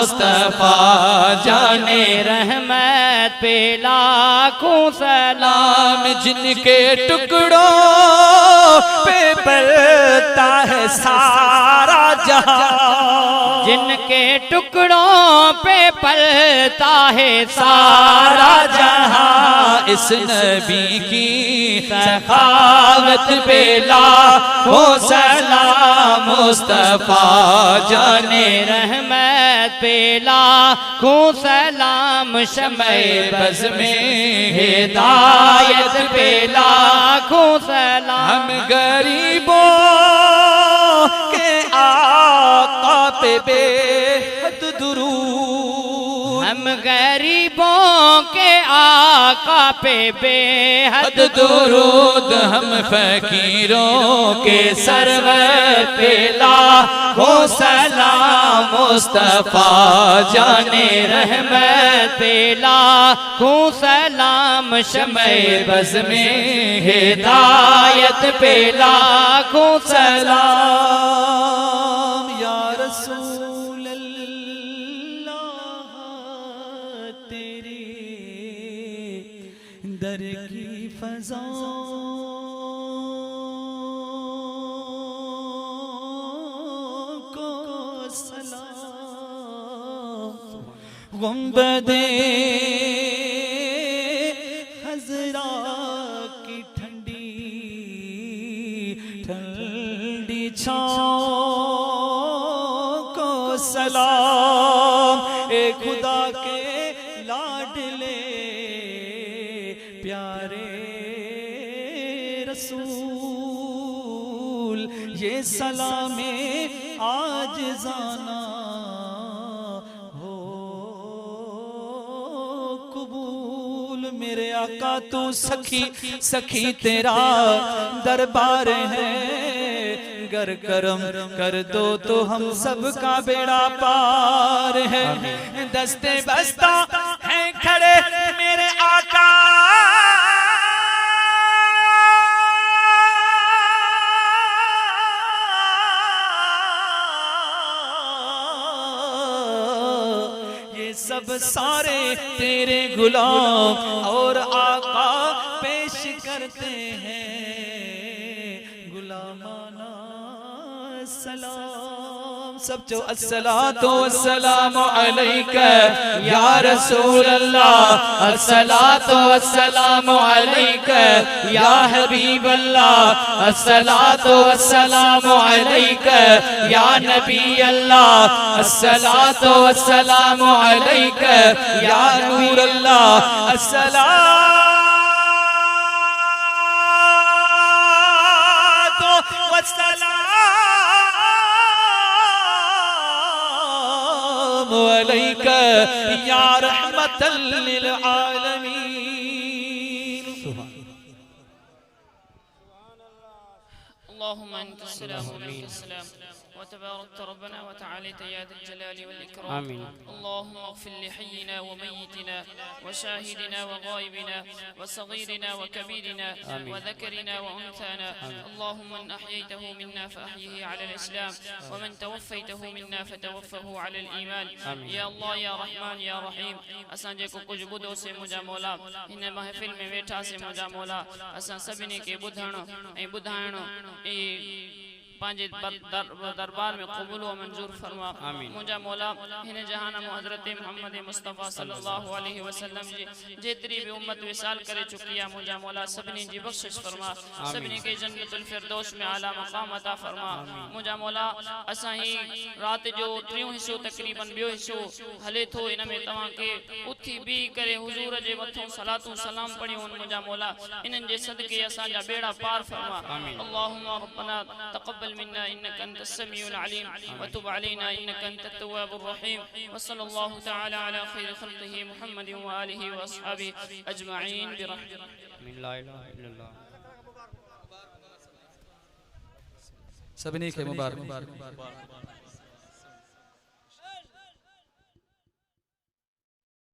मुस्तफा जाने रहमत पे लाखों सलाम। जिनके टुकड़ों पे पलता है सारा जहां, जिनके टुकड़ों पे पलता है सारा जहां। इस नबी की सखावत पे लाखों सलाम। मुस्तफा जाने रहमत पे लाखों सलाम। शम्ए बज़ में हिदायत पे लाखों सलाम। हम गरीबों के आका पे बेहद दुरूद, हम गरीबों के आका पे बेहद दुरूद। हम फकीरों के सरवर पे लाखों सलाम। मुस्तफा जाने रहमत पे लाखों सलाम। शम्ए बज़ में हिदायत पे लाखों सलाम। या रसूल अल्लाह तेरे दर की फज़ा को सलाम। गुंबदे हज़रा की ठंडी ठंडी छाँव को सलाम। ए खुदा के लाडले प्यारे रसूल, ये सलामे आज जाना हो कबूल। मेरे आका तू सखी सखी तेरा दरबार है, गर करम कर दो तो हम सबका बेड़ा पार है। दस्ते बस्ता है खड़े मेरे आका, ये सब सारे तेरे गुलाम और आका पेश करते हैं गुलामाना सलाम। सब जो अस्सलातु वस्सलामु अलैका या रसूल अल्लाह, अस्सलातु वस्सलामु अलैका या हबीब अल्लाह, अस्सलातु वस्सलामु अलैका या नबी अल्लाह, अस्सलातु वस्सलामु अलैका या नूर अल्लाह, अस्सलातु वस्सलामु अलैका या रहमतल लिल आलमीन। अल्लाहुम्मा अंता अस्सलाम व मिनका अस्सलाम वतबारकत रब्बना व तआलैत या ज़ल जलाली वल इकराम। आमीन। अल्लाहुम्मा इग़फिर लिहय्यिना व मय्यितिना व शाहिदिना व गायबिना व सगीरिना व कबीरिना व ज़करिना व उन्साना। अल्लाहुम्मा मन अहयैतहु मिन्ना फअहयिही अलल इस्लाम व मन तवफ़्फ़ैतहु मिन्ना फतवफ़्फ़हु अलल ईमान। या अल्लाह या रहमान या रहीम, असां जेको कुछ ॿुधो से मुंहिंजा मौला, हिन महफ़िल में वेठा से मुंहिंजा मौला, असां सभिनी खे ॿुधणु ऐं ॿुधाइणु पांजे दरबार में कबूल व मंजूर फरमा। मुंहिंजा मौला हिन जहान में हज़रत मोहम्मद मुस्तफ़ा सल्लल्लाहु अलैहि वसल्लम जी जेतरी भी उम्मत विसाल करे चुकी है, मुंहिंजा मौला सभिनी जी बख्शिश फरमा, सभिनी के जन्नतुल फिरदौस में आला मक़ाम अता फरमा। मुंहिंजा मौला असां ही रात जो टियों हिस्सो तकरीबन ॿियो हिस्सो हले थो, इन में तव्हां के उथी बी करे हुजूर जे मथों सलातु सलाम पढ़ियो। मुंहिंजा मौला इन्हनि जे सदके असां जा बेड़ा पार फरमा। अल्लाहुम्मा रब्बना तक़ब्बल मिन्ना इन्नका अंतस समीउल अलीम व तुब अलैना इन्नका अंतत तव्वाबुर रहीम। व सल्लल्लाहु तआला अला खैरि खल्क़िही मुहम्मदिन व आलिहि व अस्हाबिहि अजमईन बिरहमतिही। ला इलाहा इल्लल्लाह। सबनी के मुबारक।